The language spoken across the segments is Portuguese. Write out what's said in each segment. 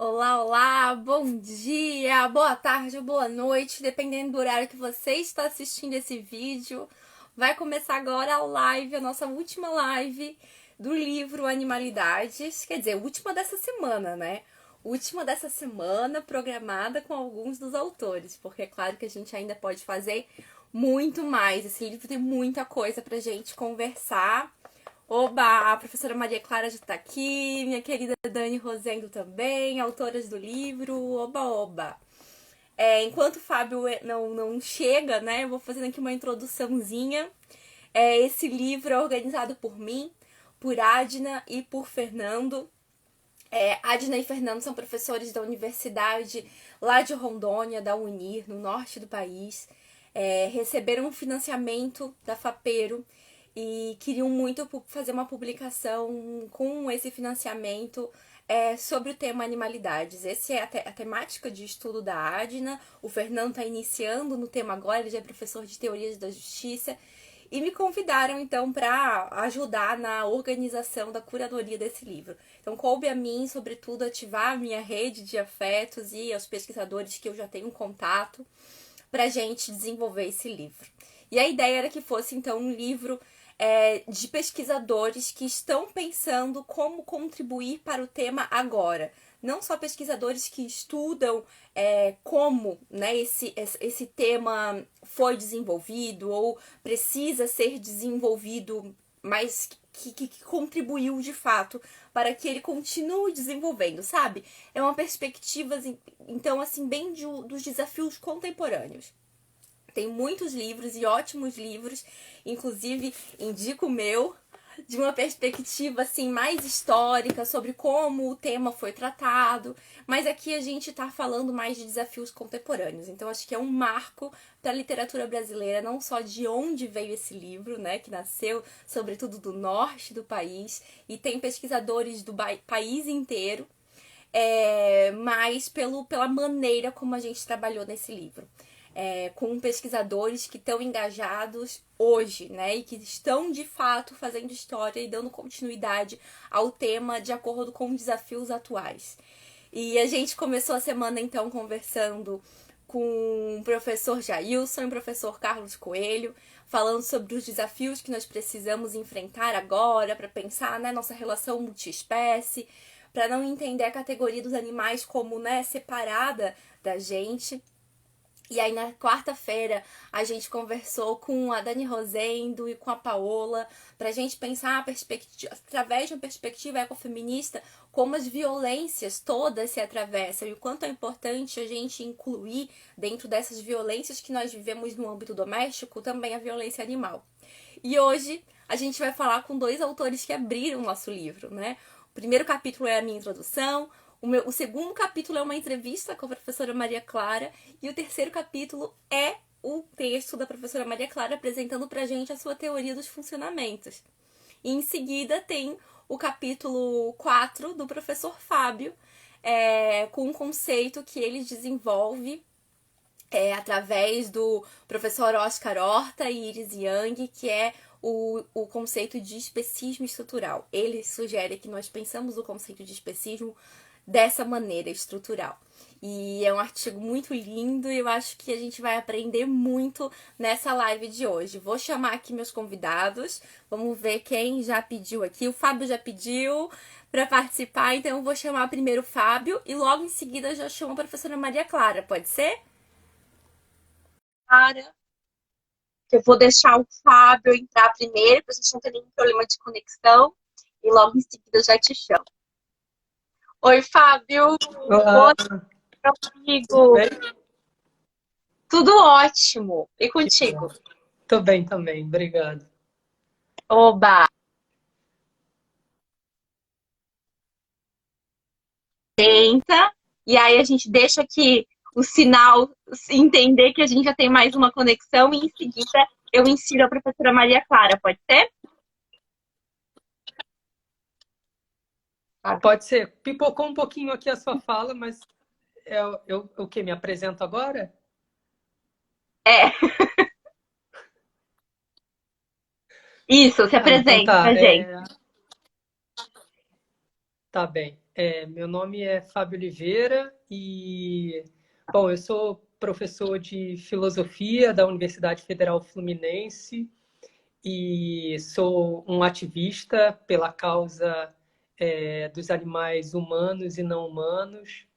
Olá, olá, bom dia, boa tarde, boa noite, dependendo do horário que você está assistindo esse vídeo. Vai começar agora a live, a nossa última live do livro Animalidades, quer dizer, última dessa semana, né? Última dessa semana, programada com alguns dos autores, porque é claro que a gente ainda pode fazer muito mais. Esse livro tem muita coisa pra gente conversar. Oba, a professora Maria Clara já está aqui, minha querida Dani Rosendo também, autoras do livro, oba, oba. Enquanto o Fábio não chega, né, eu vou fazendo aqui uma introduçãozinha. Esse livro é organizado por mim, por Adna e por Fernando. Adna e Fernando são professores da universidade lá de Rondônia, da Unir, no norte do país. Receberam um financiamento da FAPERO e queriam muito fazer uma publicação com esse financiamento sobre o tema animalidades. Essa é a temática de estudo da Adna. O Fernando está iniciando no tema agora, ele já é professor de teorias da justiça. E me convidaram, então, para ajudar na organização da curadoria desse livro. Então, coube a mim, sobretudo, ativar a minha rede de afetos e aos pesquisadores que eu já tenho contato para a gente desenvolver esse livro. E a ideia era que fosse, então, um livro de pesquisadores que estão pensando como contribuir para o tema agora. Não só pesquisadores que estudam como, né, esse tema foi desenvolvido ou precisa ser desenvolvido, mas que contribuiu de fato para que ele continue desenvolvendo, sabe? É uma perspectiva, então, assim, bem dos desafios contemporâneos. Tem muitos livros e ótimos livros, inclusive indico o meu, de uma perspectiva assim mais histórica sobre como o tema foi tratado, mas aqui a gente está falando mais de desafios contemporâneos. Então acho que é um marco para a literatura brasileira, não só de onde veio esse livro, né, que nasceu sobretudo do norte do país e tem pesquisadores do país inteiro, mas pela maneira como a gente trabalhou nesse livro. Com pesquisadores que estão engajados hoje, né, e que estão de fato fazendo história e dando continuidade ao tema de acordo com desafios atuais. E a gente começou a semana então conversando com o professor Jailson e o professor Carlos Coelho, falando sobre os desafios que nós precisamos enfrentar agora para pensar, né, nossa relação multiespécie, para não entender a categoria dos animais como, né, separada da gente. E aí na quarta-feira a gente conversou com a Dani Rosendo e com a Paola pra gente pensar a perspectiva, através de uma perspectiva ecofeminista, como as violências todas se atravessam e o quanto é importante a gente incluir dentro dessas violências que nós vivemos no âmbito doméstico também a violência animal. E hoje a gente vai falar com dois autores que abriram o nosso livro, né? O primeiro capítulo é a minha introdução, o segundo capítulo é uma entrevista com a professora Maria Clara e o terceiro capítulo é o texto da professora Maria Clara apresentando pra gente a sua teoria dos funcionamentos. E em seguida tem o capítulo 4 do professor Fábio, com um conceito que ele desenvolve através do professor Oscar Horta e Iris Young, que é o conceito de especismo estrutural. Ele sugere que nós pensamos o conceito de especismo dessa maneira estrutural. E é um artigo muito lindo e eu acho que a gente vai aprender muito nessa live de hoje. Vou chamar aqui meus convidados, vamos ver quem já pediu aqui. O Fábio já pediu para participar, então eu vou chamar primeiro o Fábio e logo em seguida eu já chamo a professora Maria Clara, pode ser? Clara, que eu vou deixar o Fábio entrar primeiro, para a gente não ter nenhum problema de conexão, e logo em seguida eu já te chamo. Oi, Fábio, Olá, boa noite, tudo amigo. bem? Tudo ótimo. E Que bom. contigo? Tô bem também, obrigado. Oba! Tenta, e aí a gente deixa aqui o sinal entender que a gente já tem mais uma conexão, e em seguida eu ensino a professora Maria Clara, pode ser? Fábio? Pode ser. Pipocou um pouquinho aqui a sua fala, mas eu o que? Me apresento agora? É, isso, se Ah, então apresente tá. pra gente. Tá bem. Meu nome é Fábio Oliveira e, bom, eu sou professor de filosofia da Universidade Federal Fluminense e sou um ativista pela causa dos animais humanos e não humanos.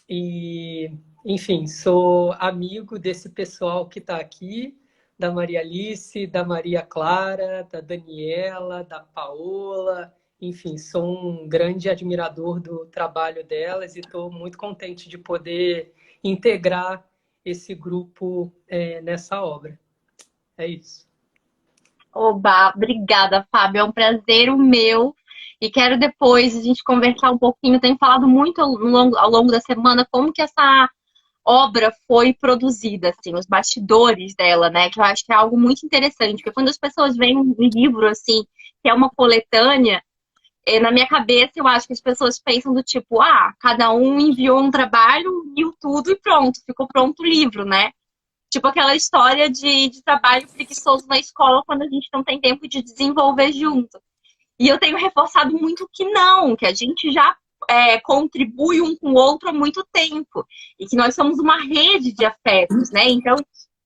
E, enfim, sou amigo desse pessoal que está aqui, da Maria Alice, da Maria Clara, da Daniela, da Paola. Enfim, sou um grande admirador do trabalho delas e estou muito contente de poder integrar esse grupo nessa obra. É isso. Oba, obrigada, Fábio. É um prazer o meu. E quero depois a gente conversar um pouquinho. Tenho falado muito ao longo da semana como que essa obra foi produzida, assim, os bastidores dela, né? Que eu acho que é algo muito interessante, porque quando as pessoas veem um livro, assim, que é uma coletânea, na minha cabeça eu acho que as pessoas pensam do tipo, cada um enviou um trabalho, viu tudo e pronto, ficou pronto o livro, né? Tipo aquela história de trabalho preguiçoso na escola quando a gente não tem tempo de desenvolver junto. E eu tenho reforçado muito que não, que a gente já contribui um com o outro há muito tempo. E que nós somos uma rede de afetos, né? Então,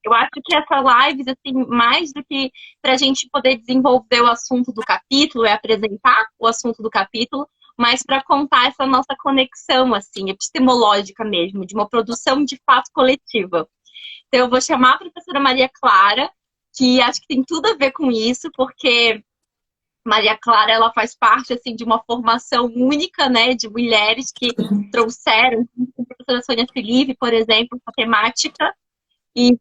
eu acho que essa live, assim, mais do que para a gente poder desenvolver o assunto do capítulo, é apresentar o assunto do capítulo, mas para contar essa nossa conexão, assim, epistemológica mesmo, de uma produção de fato coletiva. Então, eu vou chamar a professora Maria Clara, que acho que tem tudo a ver com isso, porque Maria Clara, ela faz parte, assim, de uma formação única, né, de mulheres que trouxeram, como a professora Sônia Felipe, por exemplo, a temática, e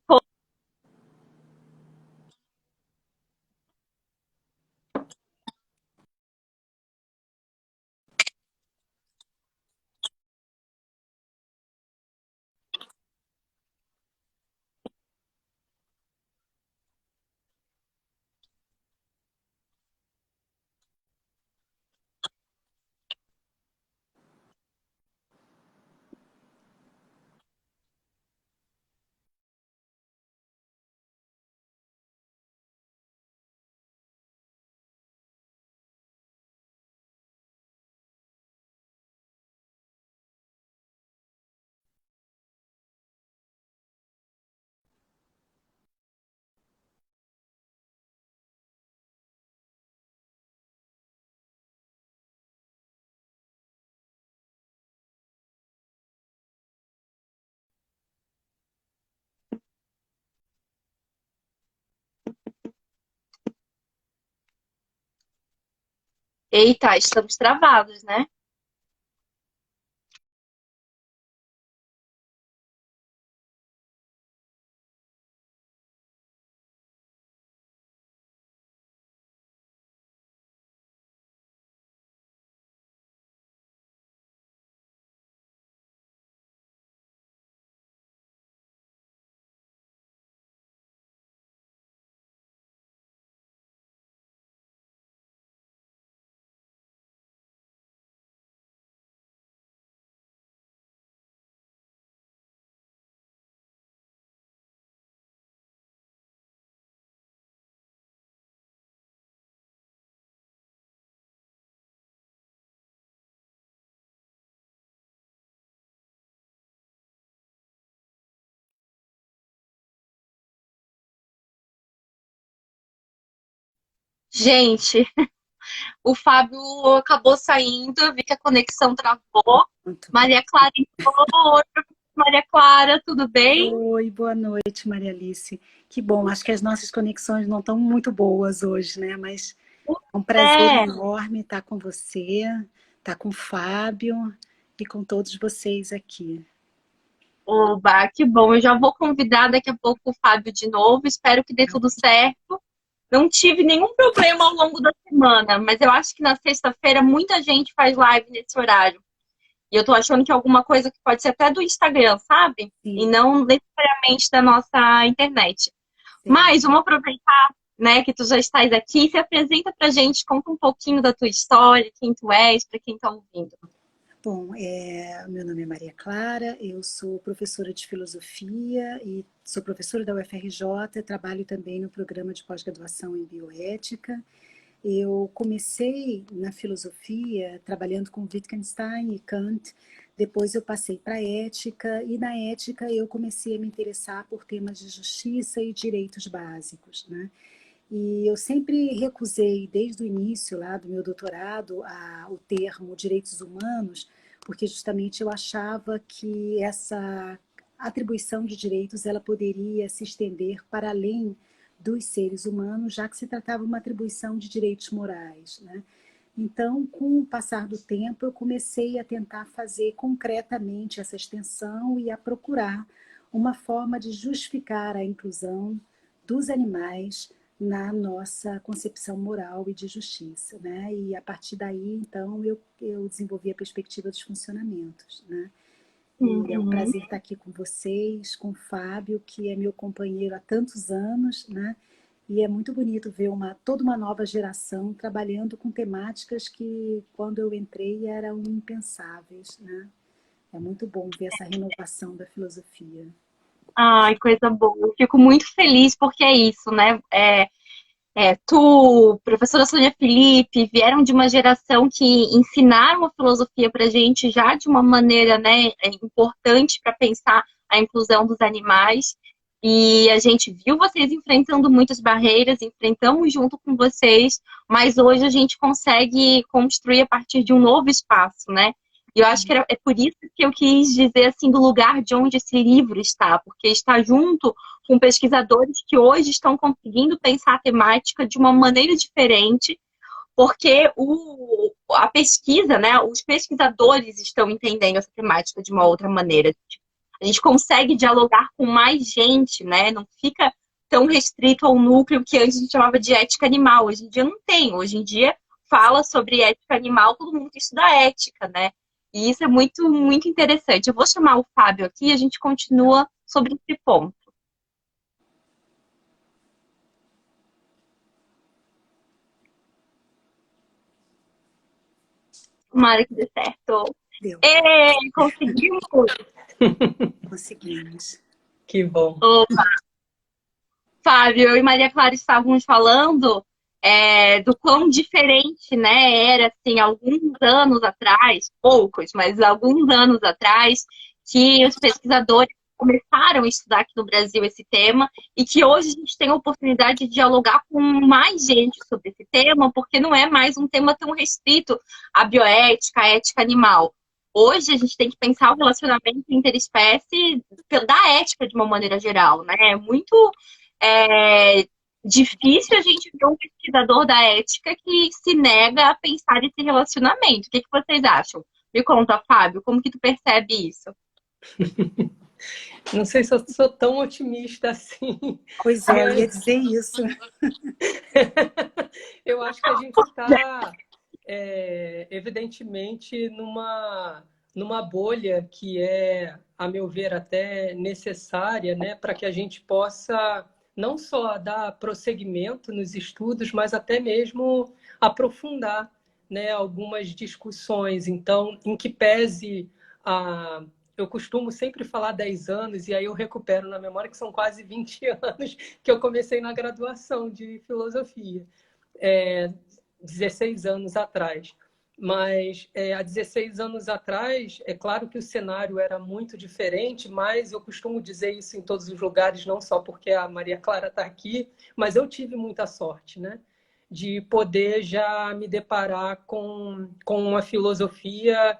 eita, estamos travados, né? Gente, o Fábio acabou saindo, eu vi que a conexão travou. Muito bem. Maria Clara entrou. Oi, Maria Clara, tudo bem? Oi, boa noite, Maria Alice. Que bom, acho que as nossas conexões não estão muito boas hoje, né? Mas é um prazer É, enorme estar com você, estar com o Fábio e com todos vocês aqui. oba, que bom. Eu já vou convidar daqui a pouco o Fábio de novo. Espero que dê tudo certo. Não tive nenhum problema ao longo da semana, mas eu acho que na sexta-feira muita gente faz live nesse horário. E eu tô achando que é alguma coisa que pode ser até do Instagram, sabe? E Sim, não necessariamente da nossa internet. sim. Mas vamos aproveitar, né, que tu já estás aqui, se apresenta pra gente, conta um pouquinho da tua história, quem tu és, para quem tá ouvindo. Bom, meu nome é Maria Clara, eu sou professora de filosofia e sou professora da UFRJ, trabalho também no programa de pós-graduação em bioética. Eu comecei na filosofia trabalhando com Wittgenstein e Kant, depois eu passei para a ética, e na ética eu comecei a me interessar por temas de justiça e direitos básicos, né? E eu sempre recusei, desde o início lá do meu doutorado, o termo direitos humanos, porque justamente eu achava que essa atribuição de direitos ela poderia se estender para além dos seres humanos, já que se tratava de uma atribuição de direitos morais, né? Então, com o passar do tempo, eu comecei a tentar fazer concretamente essa extensão e a procurar uma forma de justificar a inclusão dos animais na nossa concepção moral e de justiça, né? E a partir daí, então, eu desenvolvi a perspectiva dos funcionamentos, né? E é um prazer estar aqui com vocês, com o Fábio, que é meu companheiro há tantos anos, né? E é muito bonito ver toda uma nova geração trabalhando com temáticas que, quando eu entrei, eram impensáveis, né? É muito bom ver essa renovação da filosofia. Ai, coisa boa. Eu fico muito feliz porque é isso, né? Tu, professora Sônia Felipe, vieram de uma geração que ensinaram a filosofia para a gente já de uma maneira, né, importante para pensar a inclusão dos animais. E a gente viu vocês enfrentando muitas barreiras, enfrentamos junto com vocês, mas hoje a gente consegue construir a partir de um novo espaço, né? E eu acho que é por isso que eu quis dizer assim do lugar de onde esse livro está, porque está junto com pesquisadores que hoje estão conseguindo pensar a temática de uma maneira diferente, porque a pesquisa, né, os pesquisadores estão entendendo essa temática de uma outra maneira. A gente consegue dialogar com mais gente, né? Não fica tão restrito ao núcleo que antes a gente chamava de ética animal. Hoje em dia não tem. Hoje em dia fala sobre ética animal, todo mundo que estuda ética, né? E isso é muito, muito interessante. Eu vou chamar o Fábio aqui e a gente continua sobre esse ponto. Tomara que dê certo. Deu. Conseguimos! Conseguimos. Que bom. Opa. Fábio, eu e Maria Clara estávamos falando do quão diferente, né, era, assim, alguns anos atrás, poucos, mas alguns anos atrás, que os pesquisadores começaram a estudar aqui no Brasil esse tema e que hoje a gente tem a oportunidade de dialogar com mais gente sobre esse tema, porque não é mais um tema tão restrito à bioética, à ética animal. Hoje a gente tem que pensar o relacionamento interespécie da ética de uma maneira geral, né? É muito difícil a gente ver um pesquisador da ética que se nega a pensar esse relacionamento. O que vocês acham? Me conta, Fábio, como que tu percebe isso? Não sei se eu sou tão otimista assim. Pois é, eu ia dizer isso. Eu acho que a gente está, evidentemente, numa bolha que é, a meu ver, até necessária, né, para que a gente possa não só dar prosseguimento nos estudos, mas até mesmo aprofundar, né, algumas discussões. Então, em que pese eu costumo sempre falar 10 anos, e aí eu recupero na memória que são quase 20 anos que eu comecei na graduação de filosofia, 16 anos atrás. Mas há 16 anos atrás, é claro que o cenário era muito diferente, mas eu costumo dizer isso em todos os lugares, não só porque a Maria Clara está aqui, mas eu tive muita sorte, né? De poder já me deparar com uma filosofia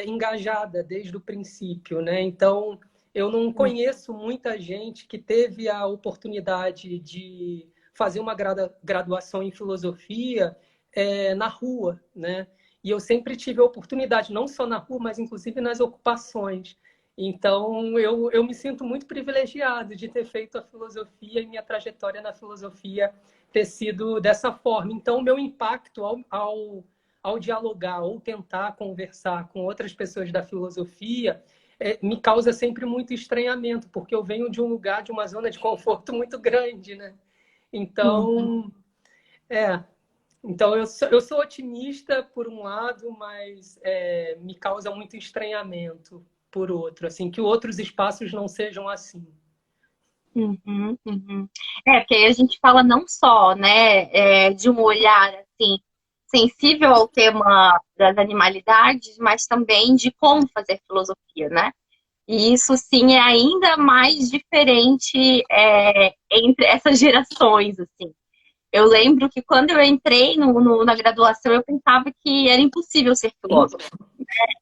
engajada desde o princípio, né? Então, eu não conheço muita gente que teve a oportunidade de fazer uma graduação em filosofia na rua, né? E eu sempre tive a oportunidade, não só na rua, mas inclusive nas ocupações. Então, eu me sinto muito privilegiado de ter feito a filosofia e minha trajetória na filosofia ter sido dessa forma. Então, o meu impacto ao dialogar ou tentar conversar com outras pessoas da filosofia me causa sempre muito estranhamento, porque eu venho de um lugar, de uma zona de conforto muito grande, né? Então, Então, eu sou otimista por um lado, mas me causa muito estranhamento por outro, assim, que outros espaços não sejam assim. Porque aí a gente fala não só, né, de um olhar assim, sensível ao tema das animalidades, mas também de como fazer filosofia, né? E isso, sim, é ainda mais diferente entre essas gerações, assim. Eu lembro que quando eu entrei na graduação, eu pensava que era impossível ser filósofo.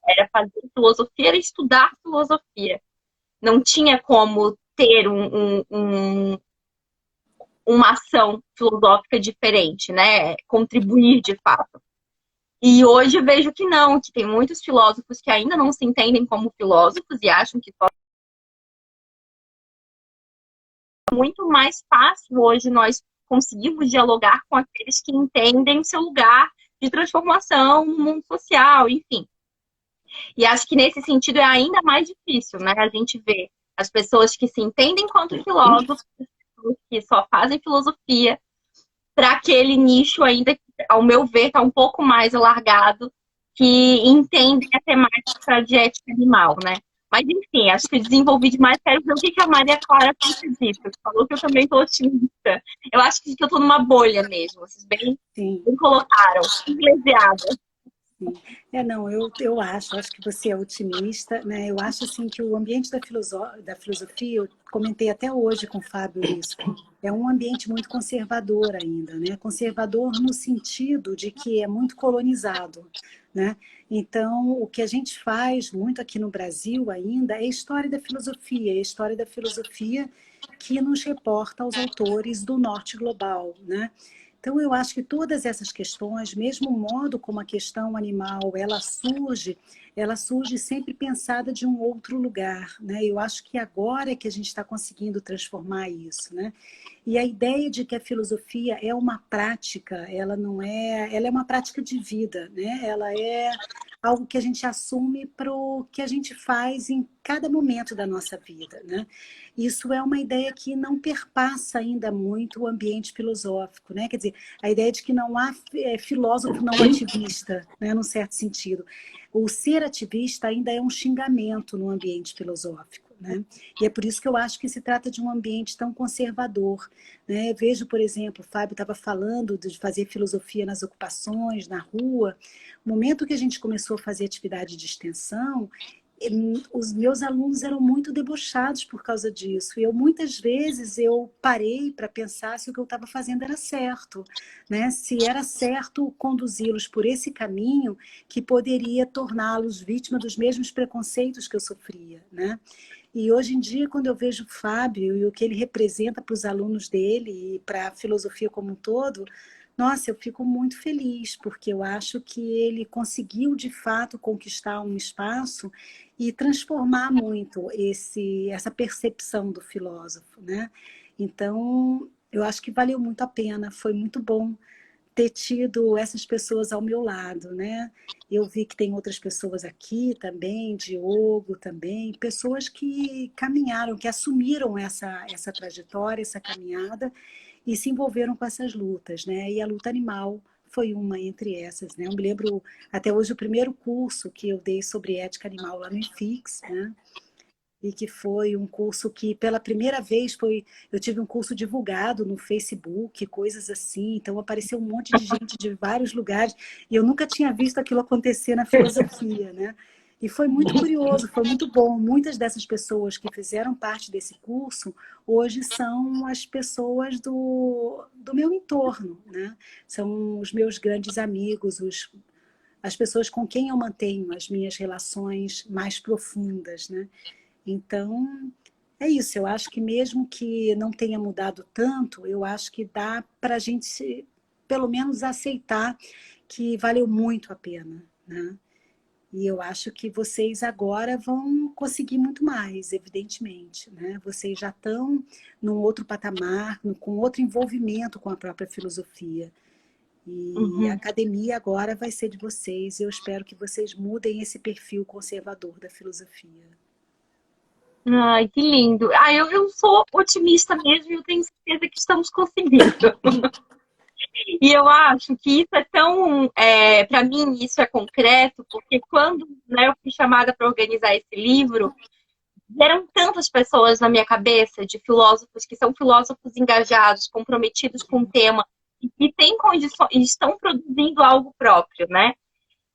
Era fazer filosofia, era estudar filosofia. Não tinha como ter uma ação filosófica diferente, né? Contribuir de fato. E hoje eu vejo que não, que tem muitos filósofos que ainda não se entendem como filósofos e acham que é muito mais fácil hoje nós conseguimos dialogar com aqueles que entendem o seu lugar de transformação no mundo social, enfim. E acho que nesse sentido é ainda mais difícil, né? A gente vê as pessoas que se entendem enquanto filósofos, que só fazem filosofia, para aquele nicho ainda, ao meu ver, está um pouco mais alargado, que entendem a temática de ética animal, né? Mas, enfim, acho que eu desenvolvi demais. Quero ver o que a Maria Clara pensa disso. Falou que eu também estou otimista. Eu acho que eu estou numa bolha mesmo. Vocês bem colocaram. Iglesiada. Não, eu acho que você é otimista, né? Eu acho assim que o ambiente da filosofia, eu comentei até hoje com o Fábio isso, é um ambiente muito conservador ainda, né? Conservador no sentido de que é muito colonizado, né? Então, o que a gente faz muito aqui no Brasil ainda é a história da filosofia, é a história da filosofia que nos reporta aos autores do norte global, né? Então, eu acho que todas essas questões, mesmo o modo como a questão animal ela surge sempre pensada de um outro lugar, né? Eu acho que agora é que a gente está conseguindo transformar isso, né? E a ideia de que a filosofia é uma prática, ela é uma prática de vida, né? Ela é algo que a gente assume para o que a gente faz em cada momento da nossa vida, né? Isso é uma ideia que não perpassa ainda muito o ambiente filosófico, né? Quer dizer, a ideia de que não há filósofo não ativista, né? Num certo sentido. O ser ativista ainda é um xingamento no ambiente filosófico, né? E é por isso que eu acho que se trata de um ambiente tão conservador, né? Eu vejo, por exemplo, o Fábio estava falando de fazer filosofia nas ocupações, na rua. No momento que a gente começou a fazer atividade de extensão, os meus alunos eram muito debochados por causa disso. E muitas vezes eu parei para pensar se o que eu estava fazendo era certo, né? Se era certo conduzi-los por esse caminho que poderia torná-los vítimas dos mesmos preconceitos que eu sofria, né? E hoje em dia, quando eu vejo o Fábio e o que ele representa para os alunos dele e para a filosofia como um todo, nossa, eu fico muito feliz, porque eu acho que ele conseguiu, de fato, conquistar um espaço e transformar muito essa percepção do filósofo, né? Então, eu acho que valeu muito a pena, foi muito bom ter tido essas pessoas ao meu lado, né? Eu vi que tem outras pessoas aqui também, Diogo também, pessoas que caminharam, que assumiram essa trajetória, essa caminhada, e se envolveram com essas lutas, né? E a luta animal foi uma entre essas, né? Eu me lembro até hoje o primeiro curso que eu dei sobre ética animal lá no IFIX, né? E que foi um curso que pela primeira vez eu tive um curso divulgado no Facebook, coisas assim, então apareceu um monte de gente de vários lugares e eu nunca tinha visto aquilo acontecer na filosofia, né? E foi muito curioso, foi muito bom. Muitas dessas pessoas que fizeram parte desse curso hoje são as pessoas do meu entorno, né? São os meus grandes amigos, as pessoas com quem eu mantenho as minhas relações mais profundas, né? Então, é isso. Eu acho que mesmo que não tenha mudado tanto, eu acho que dá para a gente, pelo menos, aceitar que valeu muito a pena, né? E eu acho que vocês agora vão conseguir muito mais, evidentemente, né? Vocês já estão num outro patamar, com outro envolvimento com a própria filosofia. E a academia agora vai ser de vocês. Eu espero que vocês mudem esse perfil conservador da filosofia. Ai, que lindo. Eu sou otimista mesmo e eu tenho certeza que estamos conseguindo. E eu acho que isso é tão... para mim, isso é concreto, porque quando, né, eu fui chamada para organizar esse livro, vieram tantas pessoas na minha cabeça de filósofos que são filósofos engajados, comprometidos com o tema, e que têm condições, e estão produzindo algo próprio, né?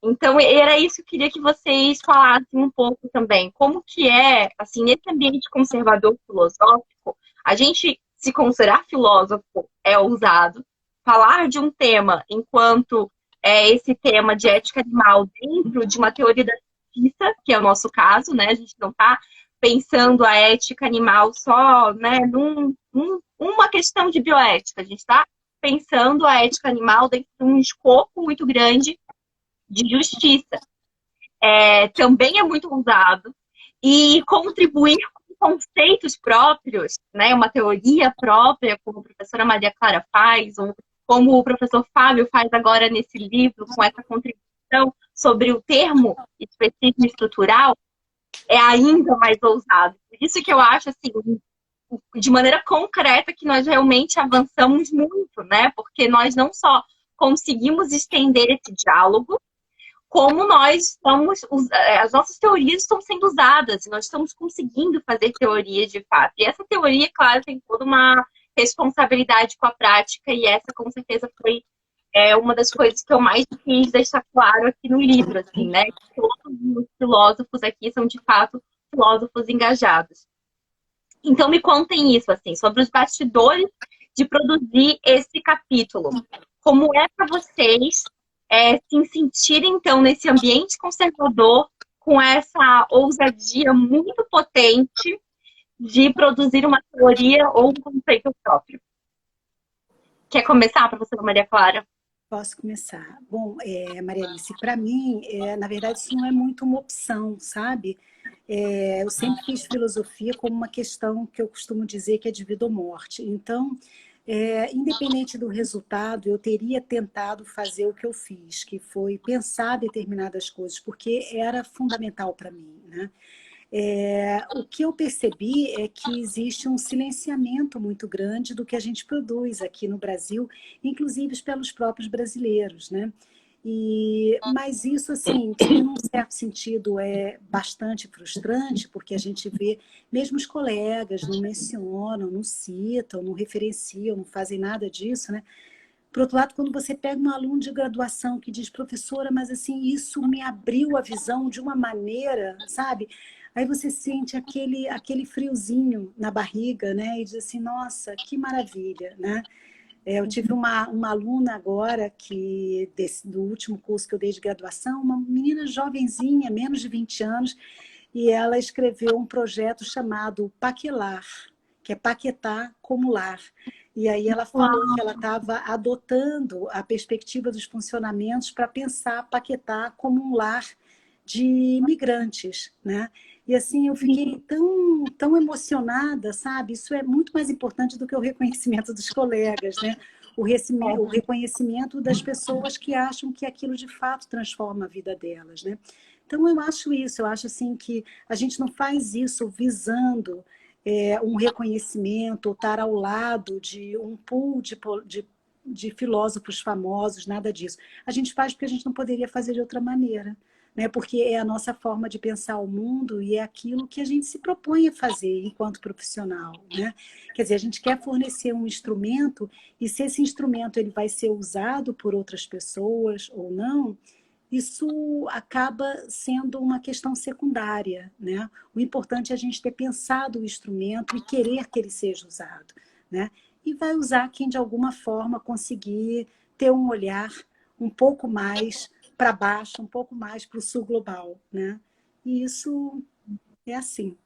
Então, era isso que eu queria que vocês falassem um pouco também. Como que é, assim, nesse ambiente conservador filosófico, a gente se considerar filósofo é ousado. Falar de um tema enquanto esse tema de ética animal dentro de uma teoria da justiça, que é o nosso caso, né? A gente não está pensando a ética animal só, né, uma questão de bioética. A gente está pensando a ética animal dentro de um escopo muito grande de justiça. Também é muito usado. E contribuir com conceitos próprios, né, uma teoria própria, como a professora Maria Clara faz, ou como o professor Fábio faz agora nesse livro, com essa contribuição sobre o termo especismo estrutural, é ainda mais ousado. Por isso que eu acho, assim, de maneira concreta, que nós realmente avançamos muito, né? Porque nós não só conseguimos estender esse diálogo, como nós estamos, as nossas teorias estão sendo usadas, e nós estamos conseguindo fazer teorias de fato. E essa teoria, claro, tem toda uma responsabilidade com a prática, e essa, com certeza, foi uma das coisas que eu mais quis deixar claro aqui no livro, assim, né? Que todos os filósofos aqui são, de fato, filósofos engajados. Então, me contem isso, assim, sobre os bastidores de produzir esse capítulo. Como é para vocês se sentirem, então, nesse ambiente conservador, com essa ousadia muito potente de produzir uma teoria ou um conceito próprio? Quer começar, professora Maria Clara? Posso começar. Bom, Maria Alice, para mim, na verdade, isso não é muito uma opção, sabe? Eu sempre fiz filosofia como uma questão que eu costumo dizer que é de vida ou morte. Então, independente do resultado, eu teria tentado fazer o que eu fiz, que foi pensar determinadas coisas, porque era fundamental para mim, né? O que eu percebi é que existe um silenciamento muito grande do que a gente produz aqui no Brasil, inclusive pelos próprios brasileiros, né? Mas isso, assim, num certo sentido, é bastante frustrante, porque a gente vê, mesmo os colegas não mencionam, não citam, não referenciam, não fazem nada disso, né? Por outro lado, quando você pega um aluno de graduação que diz, professora, mas assim, isso me abriu a visão de uma maneira, sabe? Aí você sente aquele friozinho na barriga, né? E diz assim, nossa, que maravilha, né? Eu tive uma aluna agora, do último curso que eu dei de graduação, uma menina jovenzinha, menos de 20 anos, e ela escreveu um projeto chamado Paquelar, que é Paquetá como lar. E aí ela falou que ela estava adotando a perspectiva dos funcionamentos para pensar Paquetá como um lar de imigrantes, né? E assim, eu fiquei tão emocionada, sabe? Isso é muito mais importante do que o reconhecimento dos colegas, né? O reconhecimento das pessoas que acham que aquilo de fato transforma a vida delas, né? Então eu acho isso, eu acho assim que a gente não faz isso visando um reconhecimento, ou estar ao lado de um pool de filósofos famosos, nada disso. A gente faz porque a gente não poderia fazer de outra maneira, né? Porque é a nossa forma de pensar o mundo e é aquilo que a gente se propõe a fazer enquanto profissional, né? Quer dizer, a gente quer fornecer um instrumento e se esse instrumento ele vai ser usado por outras pessoas ou não, isso acaba sendo uma questão secundária, né? O importante é a gente ter pensado o instrumento e querer que ele seja usado, né? E vai usar quem de alguma forma conseguir ter um olhar um pouco mais para baixo, um pouco mais para o sul global, né? E isso é assim.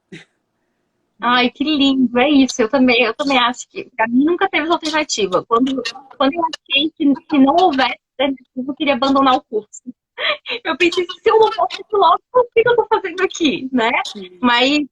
Ai, que lindo, é isso. Eu também acho que para mim nunca teve alternativa. Quando eu achei que não houvesse alternativa, eu queria abandonar o curso. Eu pensei, se eu não posso ser filósofo, o que eu estou fazendo aqui, né? Mas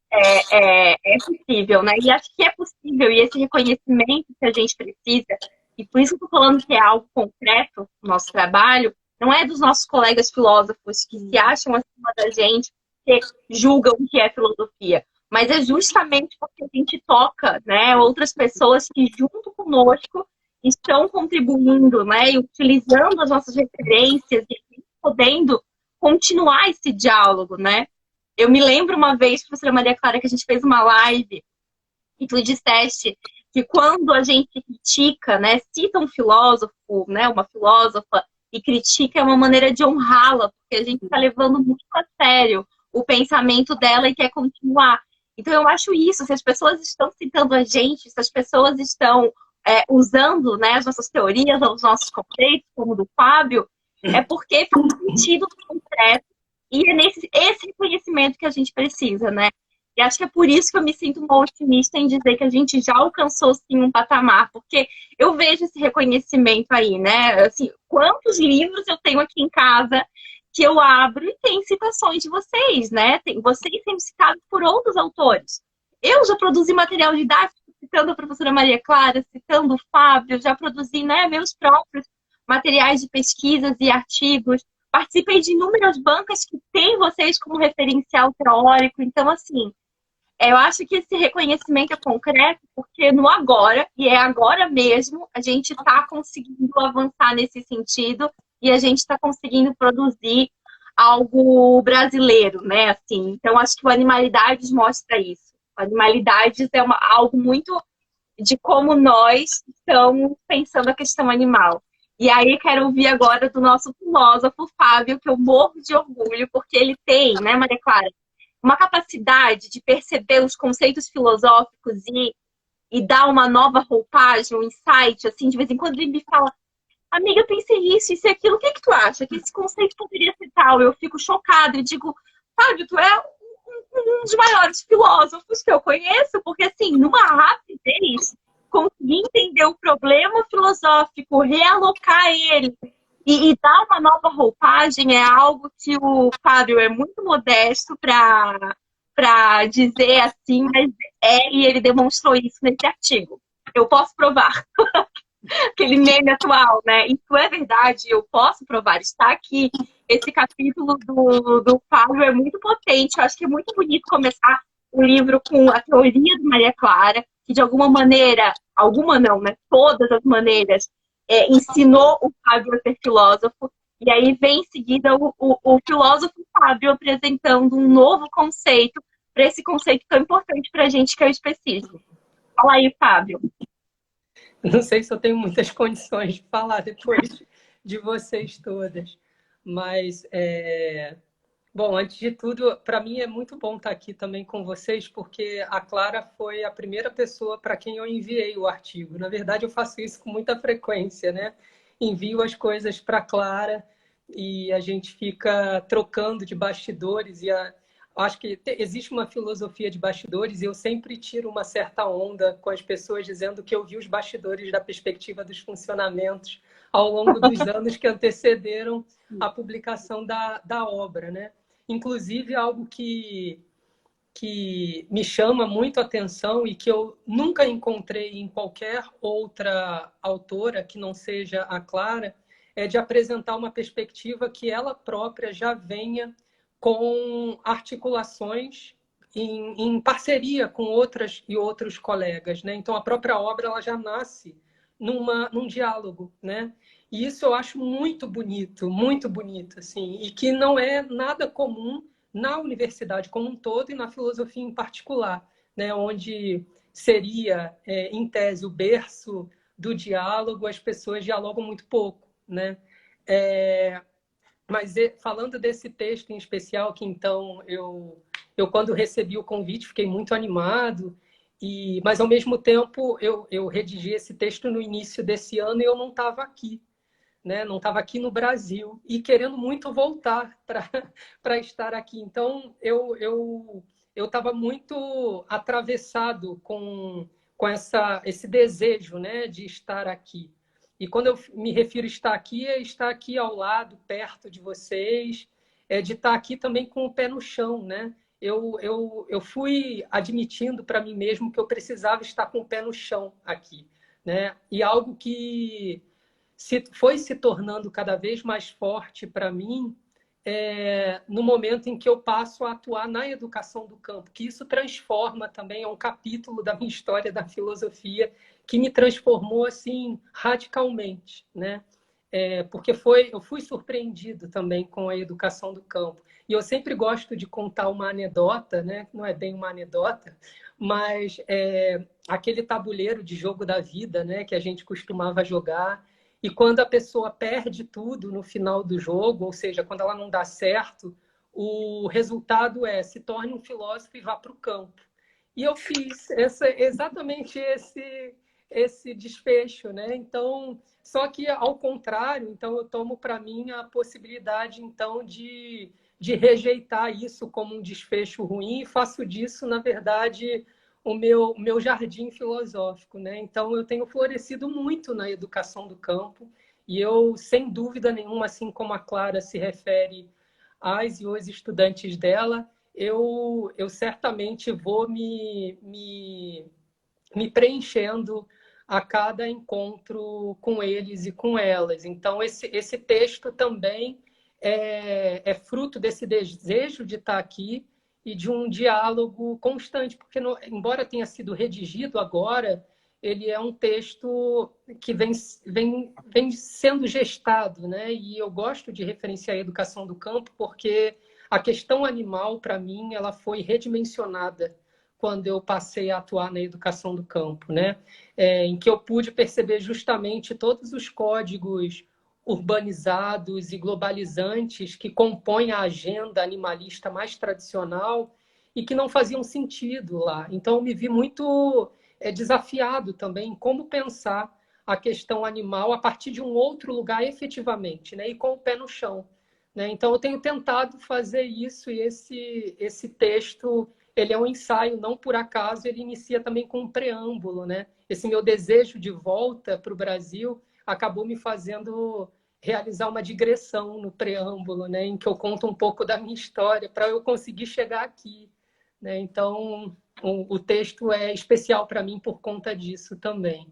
é possível, né? E acho que é possível, e esse reconhecimento que a gente precisa, e por isso que eu estou falando que é algo concreto no nosso trabalho, não é dos nossos colegas filósofos que se acham acima da gente, que julgam o que é filosofia, mas é justamente porque a gente toca, né, outras pessoas que junto conosco estão contribuindo, né, e utilizando as nossas referências e podendo continuar esse diálogo, né? Eu me lembro uma vez, professora Maria Clara, que a gente fez uma live e tu disseste que quando a gente critica, né, cita um filósofo, né, uma filósofa, e critica é uma maneira de honrá-la, porque a gente está levando muito a sério o pensamento dela e quer continuar. Então, eu acho isso, se as pessoas estão citando a gente, se as pessoas estão usando, né, as nossas teorias, os nossos conceitos, como o do Fábio, é porque faz sentido no concreto e é esse reconhecimento que a gente precisa, né? E acho que é por isso que eu me sinto uma otimista em dizer que a gente já alcançou, sim, um patamar, porque eu vejo esse reconhecimento aí, né? Assim, quantos livros eu tenho aqui em casa que eu abro e tem citações de vocês, né? Vocês sendo citados por outros autores. Eu já produzi material didático citando a professora Maria Clara, citando o Fábio, já produzi, né, meus próprios materiais de pesquisas e artigos. Participei de inúmeras bancas que têm vocês como referencial teórico. Então, assim, eu acho que esse reconhecimento é concreto porque no agora, e é agora mesmo, a gente está conseguindo avançar nesse sentido e a gente está conseguindo produzir algo brasileiro, né? Assim, então, acho que o Animalidades mostra isso. O Animalidades é algo muito de como nós estamos pensando a questão animal. E aí quero ouvir agora do nosso filósofo Fábio, que eu morro de orgulho, porque ele tem, né, Maria Clara, uma capacidade de perceber os conceitos filosóficos e dar uma nova roupagem, um insight, assim, de vez em quando ele me fala, amiga, eu pensei isso e aquilo, o que é que tu acha? Que esse conceito poderia ser tal? Eu fico chocada e digo, Fábio, tu é um dos maiores filósofos que eu conheço, porque, assim, numa rapidez, conseguir entender o problema filosófico, realocar ele e dar uma nova roupagem é algo que o Fábio é muito modesto para dizer assim, mas e ele demonstrou isso nesse artigo. Eu posso provar. Aquele meme atual, né? Isso é verdade, eu posso provar, está aqui. Esse capítulo do Fábio é muito potente. Eu acho que é muito bonito começar o livro com a teoria de Maria Clara, que de alguma maneira, alguma não, né? Todas as maneiras, ensinou o Fábio a ser filósofo. E aí vem em seguida o filósofo Fábio apresentando um novo conceito para esse conceito tão importante para a gente, que é o especismo. Fala aí, Fábio. Não sei se eu tenho muitas condições de falar depois de vocês todas, mas, bom, antes de tudo, para mim é muito bom estar aqui também com vocês, porque a Clara foi a primeira pessoa para quem eu enviei o artigo. Na verdade, eu faço isso com muita frequência, né? Envio as coisas para a Clara e a gente fica trocando de bastidores acho que existe uma filosofia de bastidores e eu sempre tiro uma certa onda com as pessoas dizendo que eu vi os bastidores da perspectiva dos funcionamentos ao longo dos anos que antecederam a publicação da obra, né? Inclusive, algo que me chama muito a atenção e que eu nunca encontrei em qualquer outra autora que não seja a Clara, é de apresentar uma perspectiva que ela própria já venha com articulações em parceria com outras e outros colegas, né? Então, a própria obra ela já nasce num diálogo, né? E isso eu acho muito bonito, assim, e que não é nada comum na universidade como um todo e na filosofia em particular, né? Onde seria, em tese, o berço do diálogo, as pessoas dialogam muito pouco, né? Mas falando desse texto em especial, que então eu quando recebi o convite fiquei muito animado, mas ao mesmo tempo eu redigi esse texto no início desse ano e eu não estava aqui, né? Não estava aqui no Brasil e querendo muito voltar para estar aqui. Então eu estava muito atravessado com esse desejo, né, de estar aqui. E quando eu me refiro a estar aqui, é estar aqui ao lado, perto de vocês, de estar aqui também com o pé no chão, né? Eu fui admitindo para mim mesmo que eu precisava estar com o pé no chão aqui, né? E algo que foi se tornando cada vez mais forte para mim no momento em que eu passo a atuar na educação do campo, que isso transforma também, é um capítulo da minha história da filosofia que me transformou assim radicalmente, né? Porque eu fui surpreendido também com a educação do campo. E eu sempre gosto de contar uma anedota, né? Não é bem uma anedota, mas aquele tabuleiro de jogo da vida, né? Que a gente costumava jogar. E quando a pessoa perde tudo no final do jogo, ou seja, quando ela não dá certo, o resultado se torne um filósofo e vá para o campo. E eu fiz exatamente esse desfecho, né? Então, só que ao contrário, então eu tomo para mim a possibilidade então de rejeitar isso como um desfecho ruim e faço disso, na verdade, o meu jardim filosófico, né? Então eu tenho florescido muito na educação do campo e eu, sem dúvida nenhuma, assim como a Clara se refere às e os estudantes dela, eu certamente vou me preenchendo a cada encontro com eles e com elas. Então, esse texto também é fruto desse desejo de estar aqui e de um diálogo constante, porque, embora tenha sido redigido agora, ele é um texto que vem sendo gestado, né? E eu gosto de referenciar a educação do campo porque a questão animal, para mim, ela foi redimensionada quando eu passei a atuar na educação do campo, né? Em que eu pude perceber justamente todos os códigos urbanizados e globalizantes que compõem a agenda animalista mais tradicional e que não faziam sentido lá. Então, eu me vi muito desafiado também em como pensar a questão animal a partir de um outro lugar efetivamente, né? E com o pé no chão. Né? Então, eu tenho tentado fazer isso e esse texto ele é um ensaio, não por acaso, ele inicia também com um preâmbulo, né? Esse meu desejo de volta para o Brasil acabou me fazendo realizar uma digressão no preâmbulo, né? Em que eu conto um pouco da minha história para eu conseguir chegar aqui, né? Então, o texto é especial para mim por conta disso também.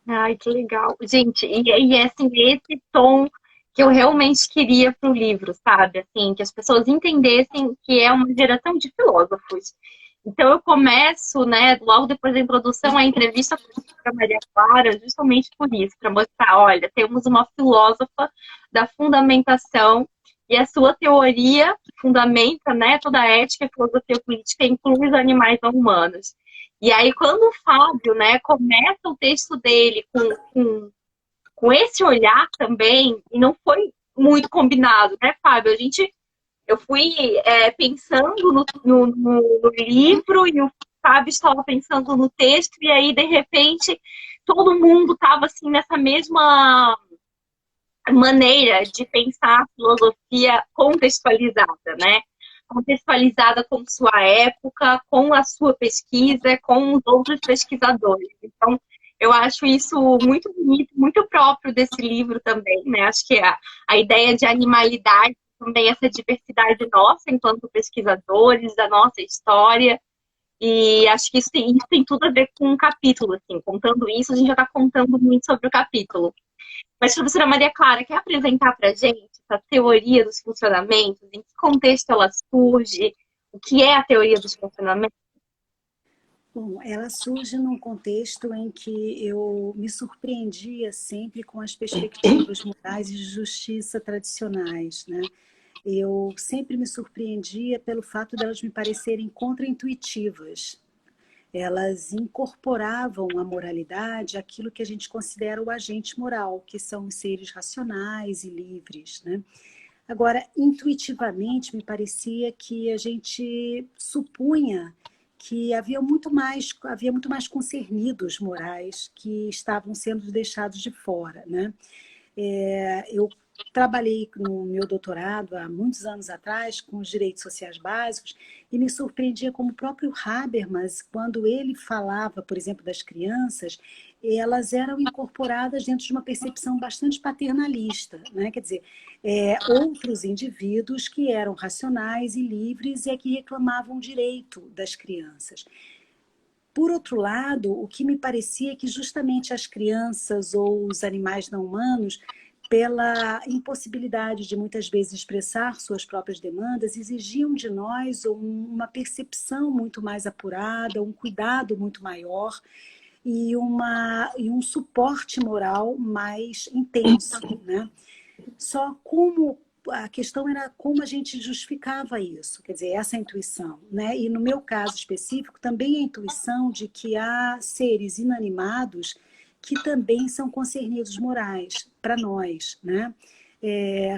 Ai, que legal. Gente, e assim, esse tom que eu realmente queria para o livro, sabe? Assim, que as pessoas entendessem que é uma geração de filósofos. Então eu começo, né, logo depois da introdução, a entrevista com a Maria Clara, justamente por isso, para mostrar, olha, temos uma filósofa da fundamentação e a sua teoria fundamenta, né, toda a ética e filosofia política, inclui os animais não humanos. E aí, quando o Fábio, né, começa o texto dele com esse olhar também, e não foi muito combinado, né, Fábio? Eu fui pensando no livro e o Fábio estava pensando no texto, e aí, de repente, todo mundo estava assim, nessa mesma maneira de pensar a filosofia contextualizada, né? Contextualizada com sua época, com a sua pesquisa, com os outros pesquisadores. Então, eu acho isso muito bonito, muito próprio desse livro também, né? Acho que a ideia de animalidade, também essa diversidade nossa enquanto pesquisadores, da nossa história, e acho que isso tem tudo a ver com um capítulo, assim. Contando isso, a gente já está contando muito sobre o capítulo. Mas, professora Maria Clara, quer apresentar para a gente essa teoria dos funcionamentos? Em que contexto ela surge? O que é a teoria dos funcionamentos? Bom, ela surge num contexto em que eu me surpreendia sempre com as perspectivas morais e de justiça tradicionais, né? Eu sempre me surpreendia pelo fato delas me parecerem contraintuitivas. Elas incorporavam a moralidade aquilo que a gente considera o agente moral, que são os seres racionais e livres, né? Agora, intuitivamente, me parecia que a gente supunha que havia muito mais concernidos morais que estavam sendo deixados de fora, né? Eu trabalhei no meu doutorado há muitos anos atrás com os direitos sociais básicos e me surpreendia como o próprio Habermas, quando ele falava, por exemplo, das crianças, elas eram incorporadas dentro de uma percepção bastante paternalista, né? Quer dizer, outros indivíduos que eram racionais e livres e que reclamavam o direito das crianças. Por outro lado, o que me parecia é que justamente as crianças ou os animais não humanos, pela impossibilidade de muitas vezes expressar suas próprias demandas, exigiam de nós uma percepção muito mais apurada, um cuidado muito maior e um suporte moral mais intenso, né? Só como a questão era como a gente justificava isso, quer dizer, essa intuição, né? E no meu caso específico, também a intuição de que há seres inanimados que também são concernidos morais para nós, né?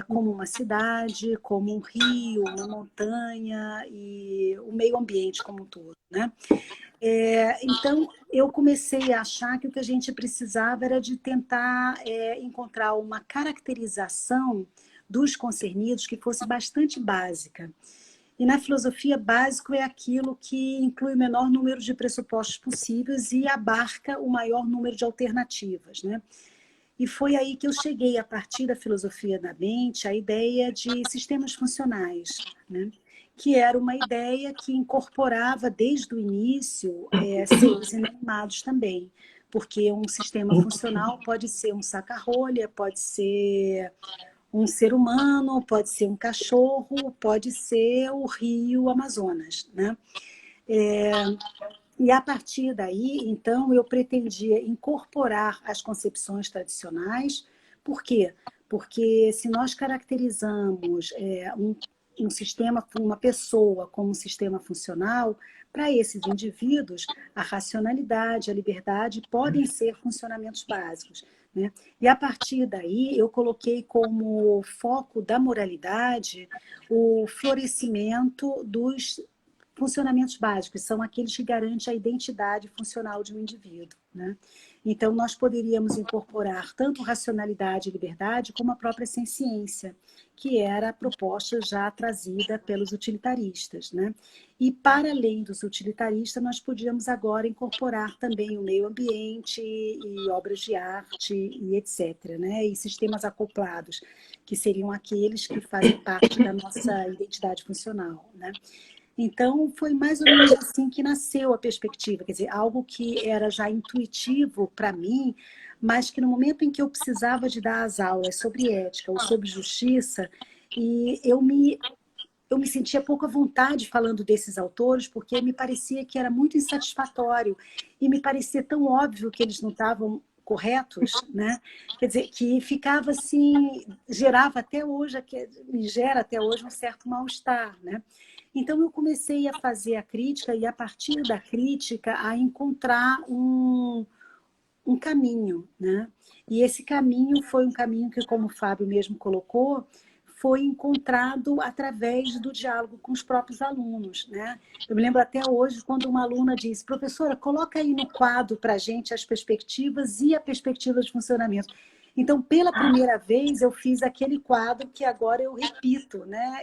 Como uma cidade, como um rio, uma montanha e o meio ambiente como um todo, né? Então, eu comecei a achar que o que a gente precisava era de tentar encontrar uma caracterização dos concernidos que fosse bastante básica. E na filosofia, básico é aquilo que inclui o menor número de pressupostos possíveis e abarca o maior número de alternativas, né? E foi aí que eu cheguei, a partir da filosofia da mente, à ideia de sistemas funcionais, né? Que era uma ideia que incorporava desde o início seres inanimados também, porque um sistema funcional pode ser um saca-rolha, pode ser um ser humano, pode ser um cachorro, pode ser o rio Amazonas, né? E a partir daí, então, eu pretendia incorporar as concepções tradicionais. Por quê? Porque se nós caracterizamos um sistema, uma pessoa como um sistema funcional, para esses indivíduos, a racionalidade, a liberdade podem ser funcionamentos básicos, né? E a partir daí, eu coloquei como foco da moralidade o florescimento dos funcionamentos básicos, são aqueles que garantem a identidade funcional de um indivíduo, né? Então, nós poderíamos incorporar tanto racionalidade e liberdade como a própria senciência, que era a proposta já trazida pelos utilitaristas, né? E, para além dos utilitaristas, nós podíamos agora incorporar também o meio ambiente e obras de arte e etc., né? E sistemas acoplados, que seriam aqueles que fazem parte da nossa identidade funcional, né? Então, foi mais ou menos assim que nasceu a perspectiva, quer dizer, algo que era já intuitivo para mim, mas que no momento em que eu precisava de dar as aulas sobre ética ou sobre justiça, e eu me sentia pouco à vontade falando desses autores, porque me parecia que era muito insatisfatório e me parecia tão óbvio que eles não estavam corretos, né? Quer dizer, que ficava assim, gerava até hoje, me gera até hoje um certo mal-estar, né? Então, eu comecei a fazer a crítica e, a partir da crítica, a encontrar um caminho, né? E esse caminho foi um caminho que, como o Fábio mesmo colocou, foi encontrado através do diálogo com os próprios alunos, né? Eu me lembro até hoje quando uma aluna disse: professora, coloca aí no quadro para a gente as perspectivas e a perspectiva de funcionamento. Então, pela primeira vez, eu fiz aquele quadro que agora eu repito, né?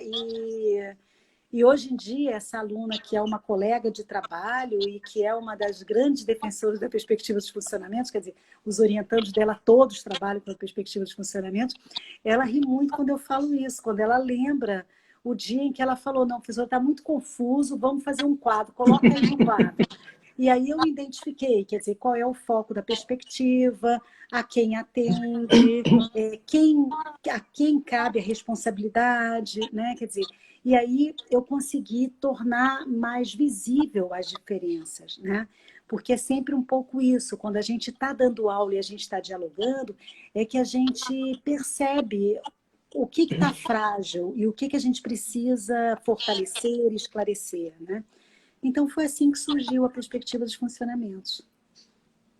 E hoje em dia, essa aluna, que é uma colega de trabalho e que é uma das grandes defensoras da perspectiva de funcionamento, quer dizer, os orientandos dela todos trabalham com a perspectiva de funcionamento, ela ri muito quando eu falo isso, quando ela lembra o dia em que ela falou: não, professor, está muito confuso, vamos fazer um quadro, coloca aí no quadro. E aí eu identifiquei, quer dizer, qual é o foco da perspectiva, a quem atende, a quem cabe a responsabilidade, né? Quer dizer, e aí eu consegui tornar mais visível as diferenças, né? Porque é sempre um pouco isso, quando a gente está dando aula e a gente está dialogando, é que a gente percebe o que está frágil e o que a gente precisa fortalecer e esclarecer, né? Então, foi assim que surgiu a perspectiva dos funcionamentos.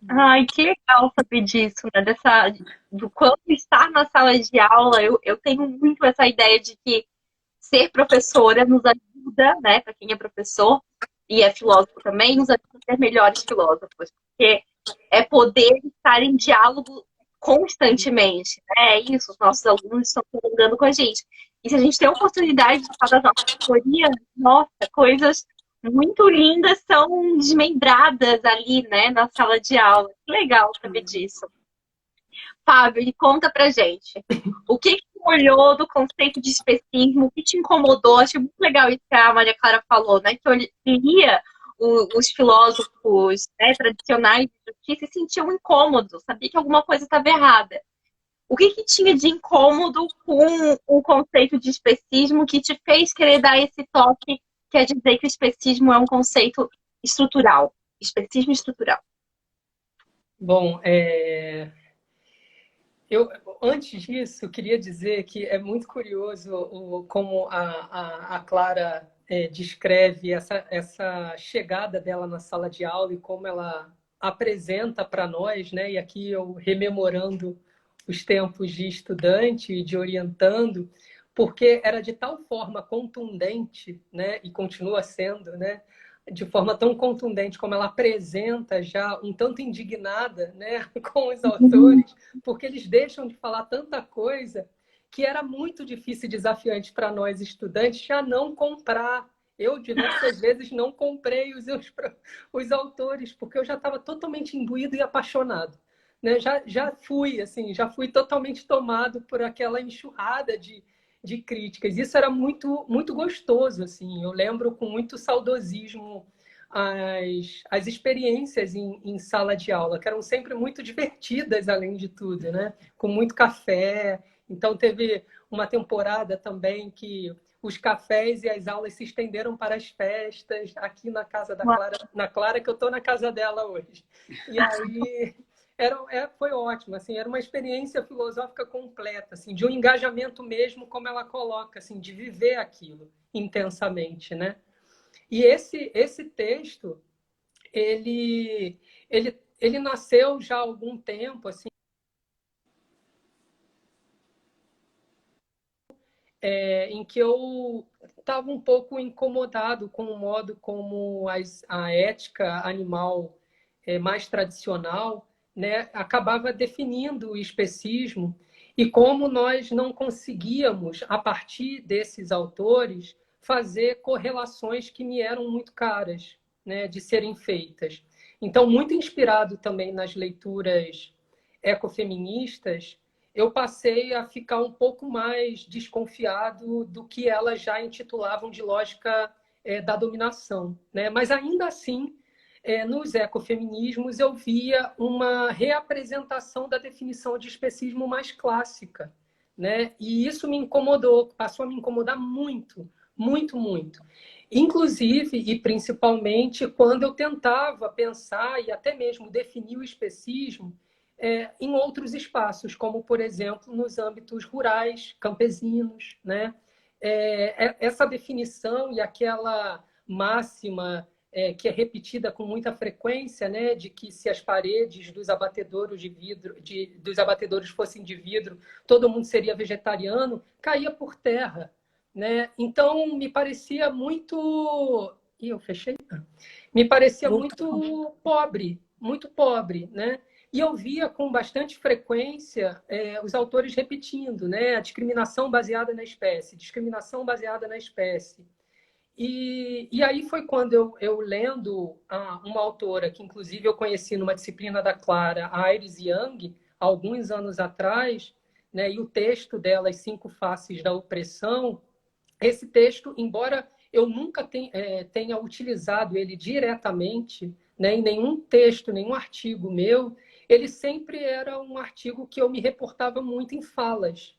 Ai, que legal saber disso, né? Do quanto estar na sala de aula, eu tenho muito essa ideia de que ser professora nos ajuda, né? Para quem é professor e é filósofo também, nos ajuda a ser melhores filósofos, porque é poder estar em diálogo constantemente, né? É isso, os nossos alunos estão dialogando com a gente. E se a gente tem a oportunidade de falar da nossa teoria, nossa, coisas muito lindas são desmembradas ali, né, na sala de aula. Que legal saber disso. Fábio, e conta pra gente. O que tu olhou do conceito de especismo? O que te incomodou? Achei muito legal isso que a Maria Clara falou, né? Que eu lia os filósofos, né, tradicionais de justiça e sentia um incômodo, sabia que alguma coisa estava errada. O que tinha de incômodo com o conceito de especismo que te fez querer dar esse toque? Quer dizer que o especismo é um conceito estrutural. Especismo estrutural. Bom, Eu, antes disso, eu queria dizer que é muito curioso como a Clara descreve essa chegada dela na sala de aula e como ela apresenta para nós, né? E aqui eu rememorando os tempos de estudante e de orientando, porque era de tal forma contundente, né? E continua sendo, né? De forma tão contundente como ela apresenta já um tanto indignada, né? Com os autores, porque eles deixam de falar tanta coisa que era muito difícil e desafiante para nós estudantes já não comprar. Eu, diversas vezes, não comprei os autores, porque eu já estava totalmente imbuído e apaixonado. Né? Já fui, assim, já fui totalmente tomado por aquela enxurrada de críticas. Isso era muito, muito gostoso, assim. Eu lembro com muito saudosismo as experiências em sala de aula, que eram sempre muito divertidas, além de tudo, né? Com muito café. Então, teve uma temporada também que os cafés e as aulas se estenderam para as festas, aqui na casa da Clara, na Clara, que eu estou na casa dela hoje. E aí foi ótimo, assim, era uma experiência filosófica completa, assim, de um engajamento mesmo, como ela coloca, assim, de viver aquilo intensamente, né? E esse texto, ele nasceu já há algum tempo, assim, em que eu estava um pouco incomodado com o modo como a ética animal mais tradicional, né, acabava definindo o especismo e como nós não conseguíamos, a partir desses autores, fazer correlações que me eram muito caras, né, de serem feitas. Então, muito inspirado também nas leituras ecofeministas, eu passei a ficar um pouco mais desconfiado do que elas já intitulavam de lógica da dominação, né? Mas ainda assim, nos ecofeminismos eu via uma reapresentação da definição de especismo mais clássica, né? E isso me incomodou, passou a me incomodar muito, muito, muito. Inclusive e principalmente quando eu tentava pensar e até mesmo definir o especismo em outros espaços, como, por exemplo, nos âmbitos rurais, campesinos, né? Essa definição e aquela máxima que é repetida com muita frequência, né, de que se as paredes dos abatedouros de vidro, dos abatedouros fossem de vidro, todo mundo seria vegetariano, caía por terra, né? Então me parecia muito, e eu fechei, me parecia muito pobre, né? E eu via com bastante frequência os autores repetindo, né? A discriminação baseada na espécie, discriminação baseada na espécie. E aí foi quando eu lendo uma autora que, inclusive, eu conheci numa disciplina da Clara, a Iris Young, há alguns anos atrás, né? E o texto dela, As Cinco Faces da Opressão, esse texto, embora eu nunca tenha utilizado ele diretamente, né, em nenhum texto, nenhum artigo meu, ele sempre era um artigo que eu me reportava muito em falas,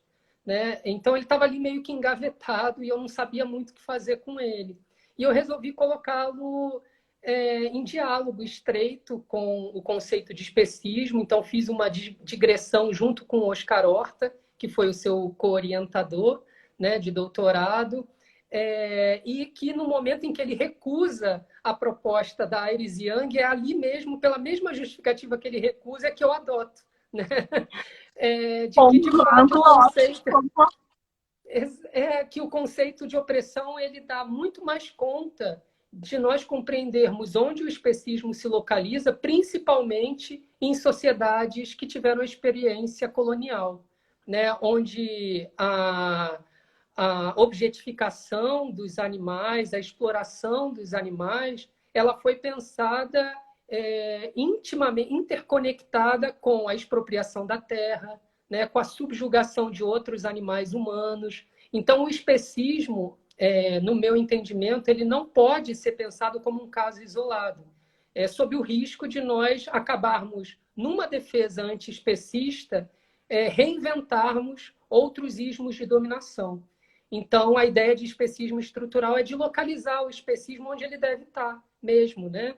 né? Então ele estava ali meio que engavetado e eu não sabia muito o que fazer com ele. E eu resolvi colocá-lo em diálogo estreito com o conceito de especismo. Então fiz uma digressão junto com o Oscar Horta, que foi o seu co-orientador, né, de doutorado, e que no momento em que ele recusa a proposta da Iris Young, é ali mesmo, pela mesma justificativa que ele recusa, é que eu adoto. Né? De que, de fato, que o conceito de opressão ele dá muito mais conta de nós compreendermos onde o especismo se localiza, principalmente em sociedades que tiveram experiência colonial, né? Onde a objetificação dos animais, a exploração dos animais, ela foi pensada intimamente interconectada com a expropriação da terra, né, com a subjugação de outros animais humanos. Então, o especismo, no meu entendimento, ele não pode ser pensado como um caso isolado, sob o risco de nós acabarmos, numa defesa antiespecista, reinventarmos outros ismos de dominação. Então, a ideia de especismo estrutural é de localizar o especismo onde ele deve estar mesmo, né?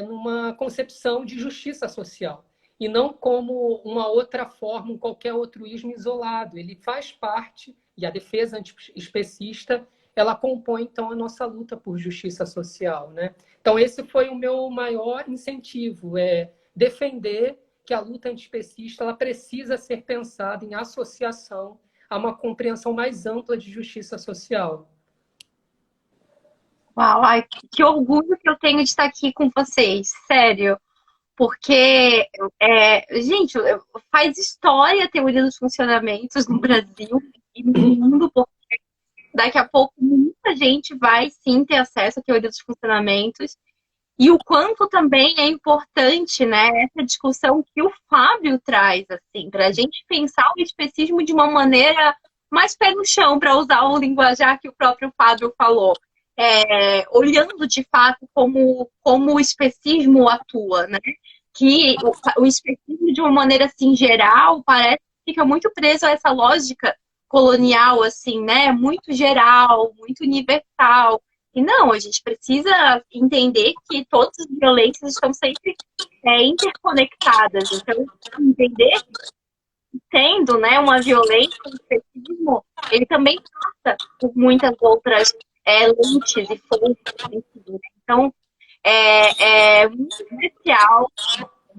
Numa concepção de justiça social. e não como uma outra forma, um qualquer altruísmo isolado. Ele faz parte, e a defesa antiespecista, ela compõe, então, a nossa luta por justiça social, né? Então, esse foi o meu maior incentivo, defender que a luta antiespecista ela precisa ser pensada em associação a uma compreensão mais ampla de justiça social. Uau, ai, que orgulho que eu tenho de estar aqui com vocês, sério. Porque, gente, faz história a teoria dos funcionamentos no Brasil e no mundo, porque daqui a pouco muita gente vai sim ter acesso à teoria dos funcionamentos. E o quanto também é importante, né, essa discussão que o Fábio traz, assim, para a gente pensar o especismo de uma maneira mais pé no chão, para usar o linguajar que o próprio Fábio falou. Olhando de fato como o especismo atua, né? Que o especismo, de uma maneira assim geral, parece que fica muito preso a essa lógica colonial, assim, né? Muito geral, muito universal. E não, a gente precisa entender que todas as violências estão sempre interconectadas. Então, entender que tendo, né, uma violência, um especismo, ele também passa por muitas outras lentes e fontes. Enfim. Então, é muito especial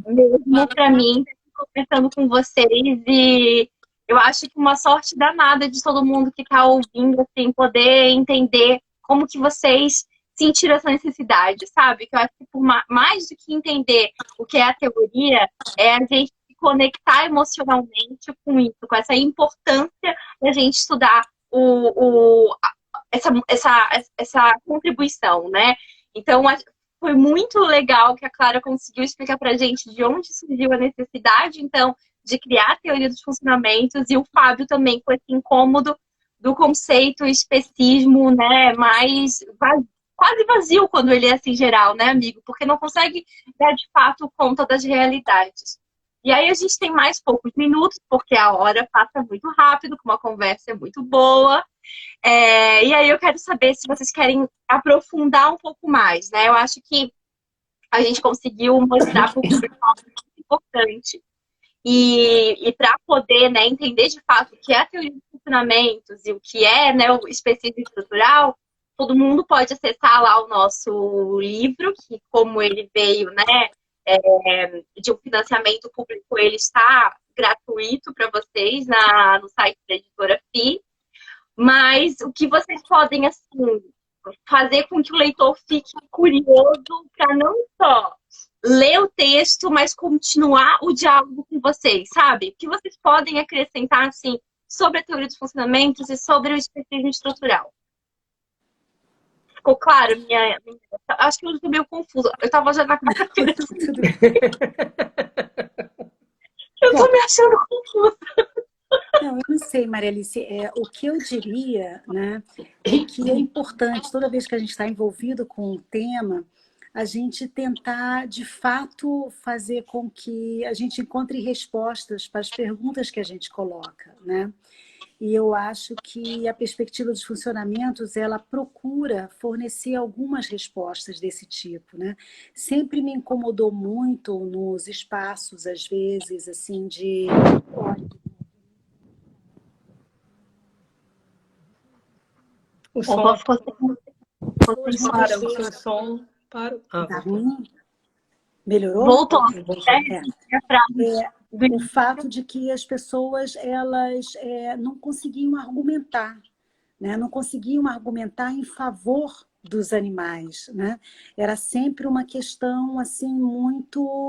mesmo para mim, conversando com vocês, e eu acho que uma sorte danada de todo mundo que está ouvindo, assim, poder entender como que vocês sentiram essa necessidade, sabe? Que eu acho que por mais do que entender o que é a teoria, é a gente se conectar emocionalmente com isso, com essa importância da gente estudar essa contribuição, né? Então, foi muito legal que a Clara conseguiu explicar para a gente de onde surgiu a necessidade, então, de criar a teoria dos funcionamentos, e o Fábio também com esse incômodo do conceito especismo, né, mais quase vazio quando ele é assim geral, né, amigo? Porque não consegue dar de fato conta das realidades. E aí a gente tem mais poucos minutos, porque a hora passa muito rápido, com uma conversa muito boa. E aí eu quero saber se vocês querem aprofundar um pouco mais, né? Eu acho que a gente conseguiu mostrar para o público algo muito importante. E para poder, né, entender de fato o que é a teoria dos funcionamentos e o que é, né, o especismo estrutural, todo mundo pode acessar lá o nosso livro, que como ele veio, né, de um financiamento público, ele está gratuito para vocês no site da editora FI. Mas o que vocês podem, assim, fazer com que o leitor fique curioso para não só ler o texto, mas continuar o diálogo com vocês, sabe? O que vocês podem acrescentar, assim, sobre a teoria dos funcionamentos e sobre o especismo estrutural? Ficou claro? Acho que eu estou meio confusa. Eu estava já na quarta-feira. Eu estou me achando confusa. Não, eu não sei, Maria Alice, o que eu diria, né, é que é importante, toda vez que a gente está envolvido com um tema, a gente tentar, de fato, fazer com que a gente encontre respostas para as perguntas que a gente coloca, né? E eu acho que a perspectiva dos funcionamentos, ela procura fornecer algumas respostas desse tipo, né? Sempre me incomodou muito nos espaços, às vezes, assim, de... O som ficou para, o seu som para. Tá ruim? Melhorou? Voltou. O fato de que as pessoas elas não conseguiam argumentar, né? Não conseguiam argumentar em favor dos animais, né? Era sempre uma questão assim muito...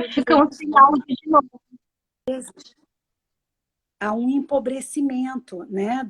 Ficamos sem áudio de novo. Há um empobrecimento, né,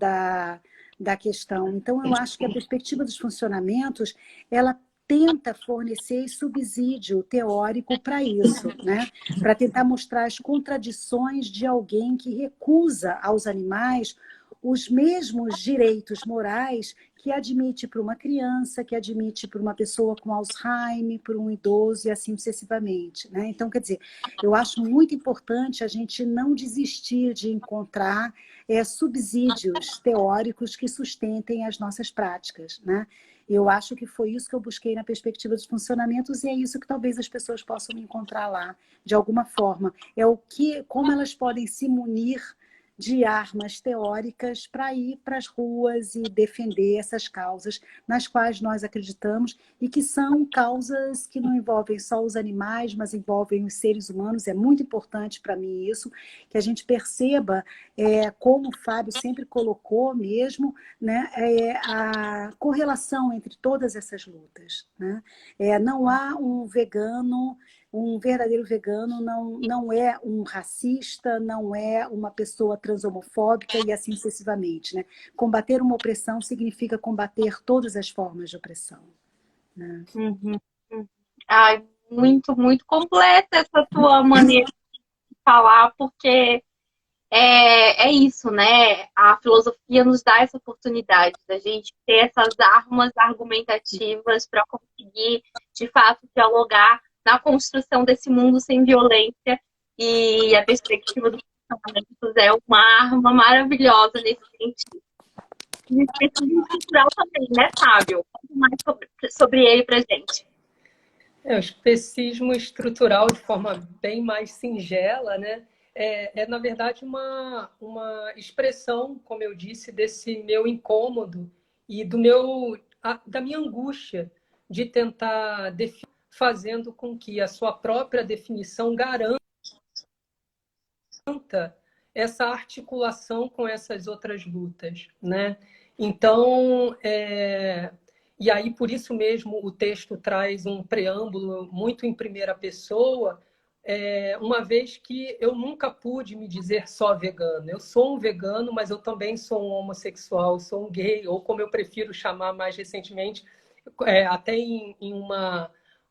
da questão. Então, eu acho que a perspectiva dos funcionamentos, ela tenta fornecer subsídio teórico para isso, né? Para tentar mostrar as contradições de alguém que recusa aos animais os mesmos direitos morais que admite para uma criança, que admite para uma pessoa com Alzheimer, para um idoso e assim sucessivamente, né? Então, quer dizer, eu acho muito importante a gente não desistir de encontrar subsídios teóricos que sustentem as nossas práticas, né? Eu acho que foi isso que eu busquei na perspectiva dos funcionamentos e é isso que talvez as pessoas possam me encontrar lá, de alguma forma. É como elas podem se munir de armas teóricas para ir para as ruas e defender essas causas nas quais nós acreditamos e que são causas que não envolvem só os animais, mas envolvem os seres humanos. É muito importante para mim isso, que a gente perceba, como o Fábio sempre colocou mesmo, né, a correlação entre todas essas lutas. Né? Não há um verdadeiro vegano não é um racista, não é uma pessoa transhomofóbica e assim sucessivamente. Né? Combater uma opressão significa combater todas as formas de opressão. Né? Uhum. Ai, muito, muito completa essa tua maneira de falar, porque é isso, né? A filosofia nos dá essa oportunidade da gente ter essas armas argumentativas para conseguir, de fato, dialogar na construção desse mundo sem violência. E a perspectiva dos funcionamentos é uma arma maravilhosa nesse sentido. E o especialismo cultural também, né, Fábio? Conta mais sobre ele pra gente. O especismo estrutural, de forma bem mais singela, né? Na verdade, uma expressão, como eu disse, desse meu incômodo e da minha angústia de tentar fazendo com que a sua própria definição garanta essa articulação com essas outras lutas, né? Então, e aí por isso mesmo o texto traz um preâmbulo muito em primeira pessoa, uma vez que eu nunca pude me dizer só vegano. Eu sou um vegano, mas eu também sou um homossexual, sou um gay, ou como eu prefiro chamar mais recentemente, até em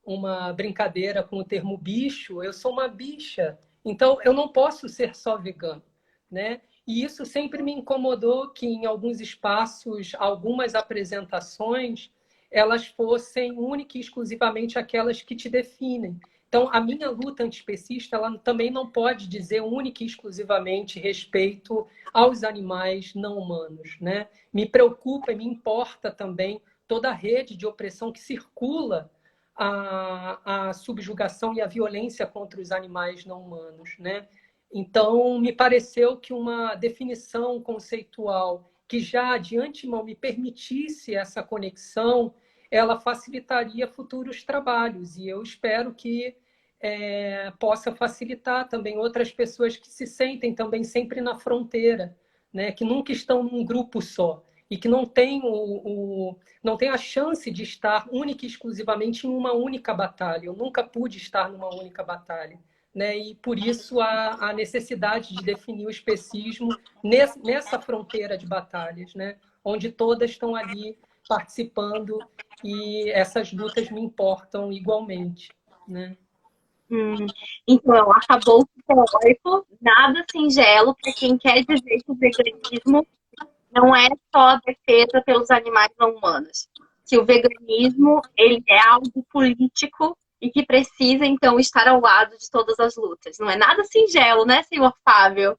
uma brincadeira com o termo bicho, eu sou uma bicha. Então, eu não posso ser só vegano, né? E isso sempre me incomodou que em alguns espaços, algumas apresentações, elas fossem única e exclusivamente aquelas que te definem. Então, a minha luta antiespecista, ela também não pode dizer única e exclusivamente respeito aos animais não humanos, né? Me preocupa e me importa também toda a rede de opressão que circula a subjugação e a violência contra os animais não humanos, né? Então, me pareceu que uma definição conceitual que já de antemão me permitisse essa conexão, ela facilitaria futuros trabalhos. E eu espero que possa facilitar também outras pessoas que se sentem também sempre na fronteira, né? Que nunca estão num grupo só e que não tem não tem a chance de estar única e exclusivamente em uma única batalha. Eu nunca pude estar numa única batalha. Né? E por isso a necessidade de definir o especismo nessa fronteira de batalhas, né? Onde todas estão ali participando e essas lutas me importam igualmente. Né? Então, acabou o teórico, nada singelo para quem quer dizer que o veganismo não é só a defesa pelos animais não humanos. Que o veganismo ele é algo político e que precisa, então, estar ao lado de todas as lutas. Não é nada singelo, né, senhor Fábio?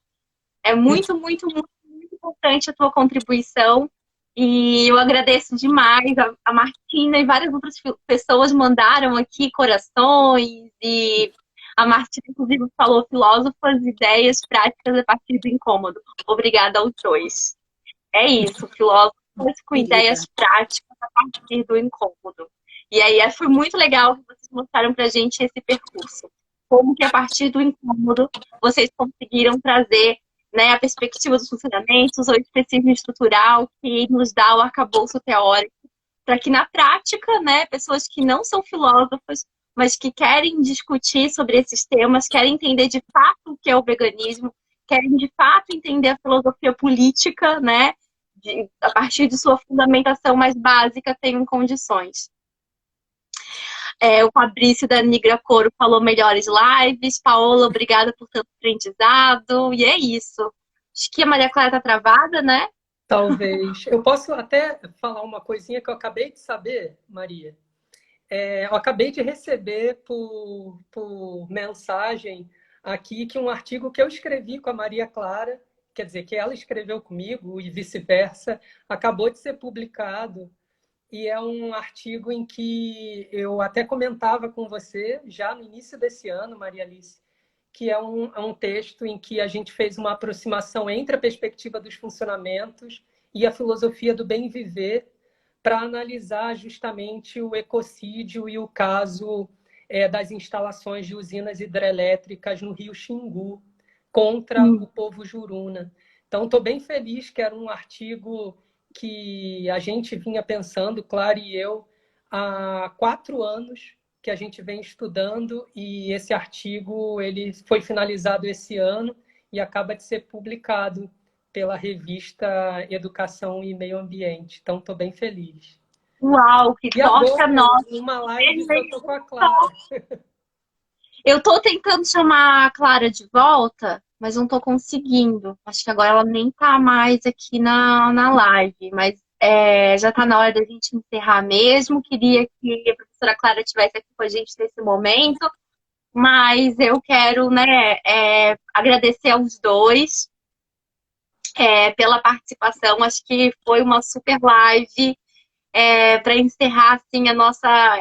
É muito, muito, muito, muito importante a tua contribuição. E eu agradeço demais. A Martina e várias outras pessoas mandaram aqui corações. E a Martina, inclusive, falou filósofas, ideias práticas a partir do incômodo. Obrigada aos dois. É isso, filósofos com ideias práticas a partir do incômodo. E aí foi muito legal que vocês mostraram pra gente esse percurso. Como que a partir do incômodo vocês conseguiram trazer, né, a perspectiva dos funcionamentos, o especismo estrutural que nos dá o arcabouço teórico, para que na prática, né, pessoas que não são filósofas, mas que querem discutir sobre esses temas, querem entender de fato o que é o veganismo, querem de fato entender a filosofia política, né, a partir de sua fundamentação mais básica, tenham condições. O Fabrício da Nigra Coro falou melhores lives. Paola, obrigada por tanto aprendizado. E é isso. Acho que a Maria Clara tá travada, né? Talvez. Eu posso até falar uma coisinha que eu acabei de saber, Maria. Eu acabei de receber por mensagem aqui que um artigo que eu escrevi com a Maria Clara, quer dizer, que ela escreveu comigo e vice-versa, acabou de ser publicado. e é um artigo em que eu até comentava com você já no início desse ano, Maria Alice, que é um texto em que a gente fez uma aproximação entre a perspectiva dos funcionamentos e a filosofia do bem viver para analisar justamente o ecocídio e o caso das instalações de usinas hidrelétricas no rio Xingu contra o povo Juruna. Então, estou bem feliz que era um artigo que a gente vinha pensando, Clara e eu, há 4 anos que a gente vem estudando, e esse artigo ele foi finalizado esse ano e acaba de ser publicado pela revista Educação e Meio Ambiente. Então, estou bem feliz. Uau, que E sorte a agora, nós! uma live que eu estou com a Clara. Eu tô tentando chamar a Clara de volta, mas não tô conseguindo. Acho que agora ela nem tá mais aqui na live, mas já tá na hora da gente encerrar mesmo. Queria que a professora Clara estivesse aqui com a gente nesse momento, mas eu quero, né, agradecer aos dois pela participação. Acho que foi uma super live. Para encerrar assim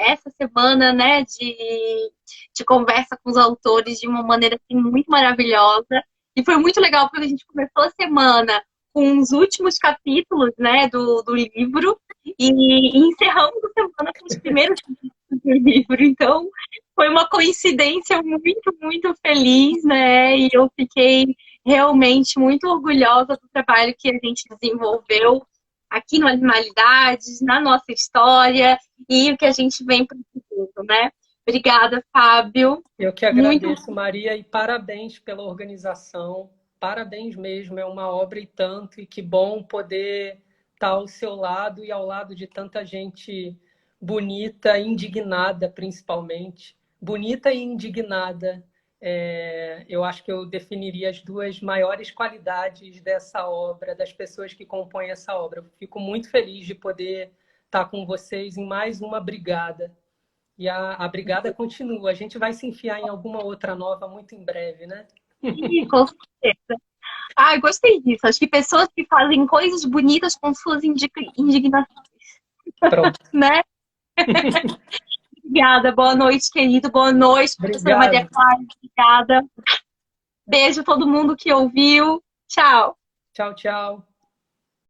essa semana, né, de conversa com os autores de uma maneira assim, muito maravilhosa. E foi muito legal porque a gente começou a semana com os últimos capítulos, né, do livro e encerramos a semana com os primeiros capítulos do livro. Então foi uma coincidência muito, muito feliz, né? E eu fiquei realmente muito orgulhosa do trabalho que a gente desenvolveu aqui no Animalidades, na nossa história e o que a gente vem para o futuro, né? Obrigada, Fábio. Eu que agradeço, Maria, e parabéns pela organização. Parabéns mesmo, é uma obra e tanto, e que bom poder estar ao seu lado e ao lado de tanta gente bonita, indignada, principalmente. Bonita e indignada. Eu acho que eu definiria as 2 maiores qualidades dessa obra, das pessoas que compõem essa obra. Eu fico muito feliz de poder estar com vocês em mais uma brigada. E a brigada continua. A gente vai se enfiar em alguma outra nova muito em breve, né? Com certeza. Ah, eu gostei disso. Acho que pessoas que fazem coisas bonitas com suas indignações. Pronto. Né? Obrigada. Boa noite, querido. Boa noite, professora Maria Clara. Obrigada. Beijo a todo mundo que ouviu. Tchau. Tchau, tchau.